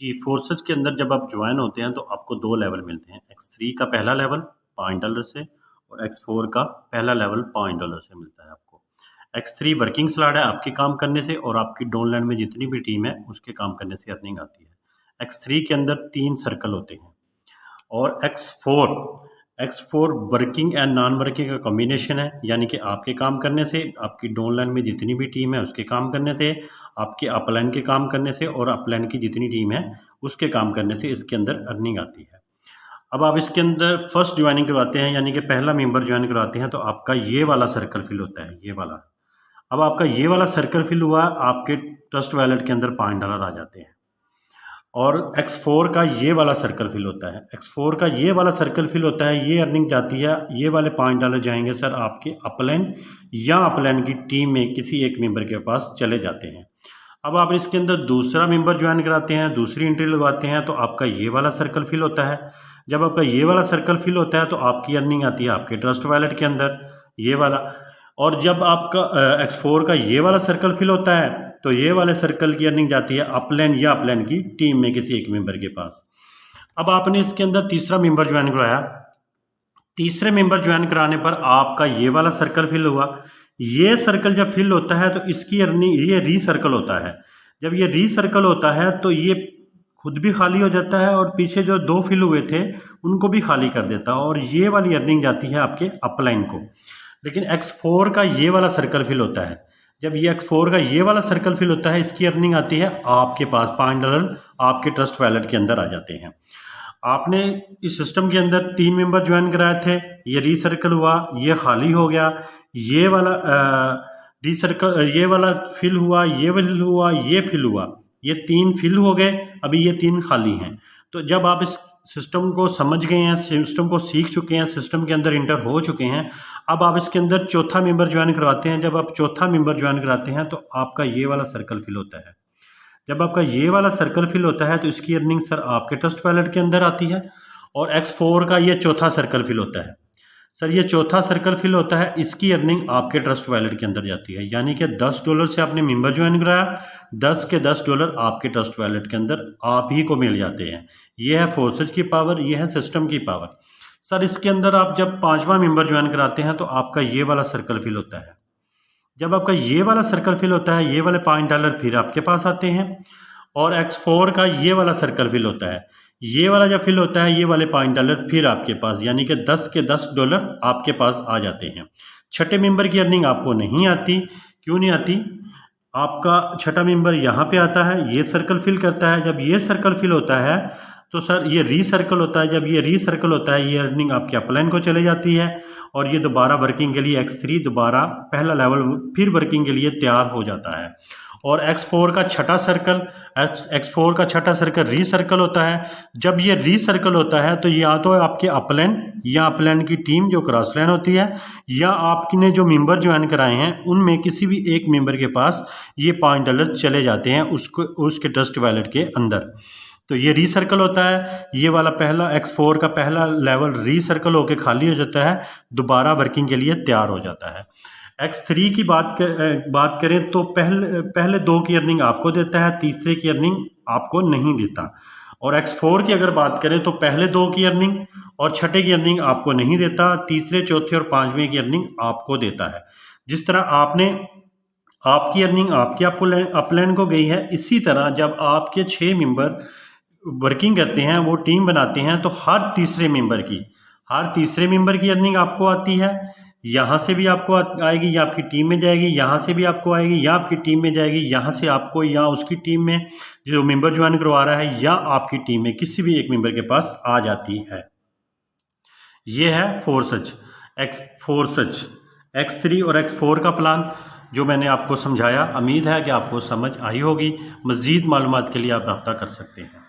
जी, forces के अंदर जब आप जॉइन होते हैं तो आपको 2 लेवल मिलते हैं। X3 का पहला लेवल $5 से और X4 का पहला लेवल $5 से मिलता है आपको। X3 वर्किंग स्लॉट है आपके काम करने से और आपकी डाउनलाइन में जितनी भी टीम है उसके काम करने से अर्निंग आती है। X3 के अंदर 3 सर्कल होते हैं और X4 working and non working का कॉम्बिनेशन है, यानी कि आपके काम करने से, आपकी डाउनलाइन में जितनी भी टीम है उसके काम करने से, आपके अपलाइन के काम करने से और अपलाइन की जितनी टीम है उसके काम करने से इसके अंदर अर्निंग आती है। अब आप इसके अंदर फर्स्ट ज्वाइनिंग करवाते हैं, यानी कि पहला मेंबर ज्वाइन करवाते हैं तो आपका ये वाला सर्कल फिल होता है, ये वाला। अब आपका ये वाला सर्कल फिल हुआ, आपके ट्रस्ट वॉलेट के अंदर $5 आ जाते हैं। और X4 का ये वाला सर्कल फिल होता है, X4 का ये वाला सर्कल फिल होता है, ये अर्निंग जाती है, ये वाले $5 जाएंगे सर आपके अपलाइन या अपलाइन की टीम में किसी एक मेंबर के पास चले जाते हैं। अब आप इसके अंदर दूसरा मेंबर ज्वाइन कराते हैं, दूसरी एंट्री लगवाते हैं तो आपका ये वाला सर्कल फिल होता है। जब आपका ये वाला सर्कल फिल होता है तो आपकी अर्निंग आती है आपके ट्रस्ट वॉलेट के अंदर, ये वाला। और जब आपका X4 का ये वाला सर्कल फिल होता है तो ये वाले सर्कल की अर्निंग जाती है अपलाइन या अपलाइन की टीम में किसी एक मेंबर के पास। अब आपने इसके अंदर तीसरा मेंबर ज्वाइन कराया, तीसरे मेंबर ज्वाइन कराने पर आपका ये वाला सर्कल फिल हुआ। ये सर्कल जब फिल होता है तो इसकी अर्निंग, ये रीसर्कल होता है। जब ये रीसर्कल होता है तो ये खुद भी खाली हो जाता है और पीछे जो 2 फिल हुए थे उनको भी खाली कर देता है और ये वाली अर्निंग जाती है आपके अपलाइन को। लेकिन X4 का ये वाला सर्कल फिल होता है, जब ये X4 का ये वाला सर्कल फिल होता है इसकी अर्निंग आती है आपके पास $5 आपके ट्रस्ट वॉलेट के अंदर आ जाते हैं। आपने इस सिस्टम के अंदर 3 मेंबर ज्वाइन कराए थे, ये रीसर्कल हुआ, ये खाली हो गया, ये वाला रीसर्कल, ये वाला फिल हुआ, ये फिल हुआ, ये फिल हुआ, ये 3 फिल हो गए, अभी ये 3 खाली हैं। तो जब आप इस सिस्टम को समझ गए हैं, सिस्टम को सीख चुके हैं, सिस्टम के अंदर इंटर हो चुके हैं, अब आप इसके अंदर चौथा मेंबर ज्वाइन करवाते हैं। जब आप चौथा मेंबर ज्वाइन कराते हैं तो आपका ये वाला सर्कल फिल होता है। जब आपका ये वाला सर्कल फिल होता है तो इसकी अर्निंग सर आपके ट्रस्ट वॉलेट के अंदर आती है। और X4 का ये चौथा सर्कल फिल होता है सर, ये चौथा सर्कल फिल होता है, इसकी अर्निंग आपके ट्रस्ट वॉलेट के अंदर जाती है। यानी कि $10 से आपने मेंबर ज्वाइन कराया, 10 के $10 आपके ट्रस्ट वॉलेट के अंदर आप ही को मिल जाते हैं। ये है फोर्सेज की पावर, ये है सिस्टम की पावर। सर इसके अंदर आप जब 5वां मेंबर ज्वाइन कराते हैं तो आपका ये वाला सर्कल फिल होता है। जब आपका ये वाला सर्कल फिल होता है, ये वाले $5 फिर आपके पास आते हैं। और X4 का ये वाला सर्कल फिल होता है, ये वाला जब फिल होता है ये वाले $5 फिर आपके पास, यानी कि 10 के $10 आपके पास आ जाते हैं। छठे मेंबर की अर्निंग आपको नहीं आती, क्यों नहीं आती? आपका छठा मेंबर यहाँ पे आता है, ये सर्कल फिल करता है। जब ये सर्कल फिल होता है तो सर ये रीसर्कल होता है, जब ये रीसर्कल होता है ये अर्निंग आपके अपलाइन को चले जाती है और ये दोबारा वर्किंग के लिए X3 दोबारा पहला लेवल फिर वर्किंग के लिए तैयार हो जाता है। और X4 का छठा सर्कल, X4 का छठा सर्कल रीसर्कल होता है। जब ये रीसर्कल होता है तो या तो आपके अपलाइन या अपलाइन की टीम जो क्रॉस लाइन होती है या आपने जो मेंबर ज्वाइन कराए हैं उनमें किसी भी एक मेंबर के पास ये $5 चले जाते हैं उसके ट्रस्ट वॉलेट के अंदर। तो ये रीसर्कल होता है, ये वाला पहला X4 का पहला लेवल रीसर्कल होकर खाली हो जाता है, दोबारा वर्किंग के लिए तैयार हो जाता है। X3 की बात करें तो पहले 2 की अर्निंग आपको देता है, तीसरे की अर्निंग आपको नहीं देता। और X4 की अगर बात करें तो पहले 2 की अर्निंग और छठे की अर्निंग आपको नहीं देता, तीसरे, चौथे और 5वें की अर्निंग आपको देता है। जिस तरह आपकी अर्निंग आपके अपलाइन को गई है, इसी तरह जब आपके 6 मेंबर वर्किंग करते हैं, वो टीम बनाते हैं, तो हर तीसरे मेंबर की अर्निंग आपको आती है। यहाँ से भी आपको आएगी या आपकी टीम में जाएगी, यहाँ से भी आपको आएगी या आपकी टीम में जाएगी, यहाँ से आपको या उसकी टीम में जो मेंबर ज्वाइन करवा रहा है या आपकी टीम में किसी भी एक मेंबर के पास आ जाती है। ये है फोर्सेज X3 और X4 का प्लान जो मैंने आपको समझाया। उम्मीद है कि आपको समझ आई होगी। मज़ीद मालूमात के लिए आप रब्ता कर सकते हैं।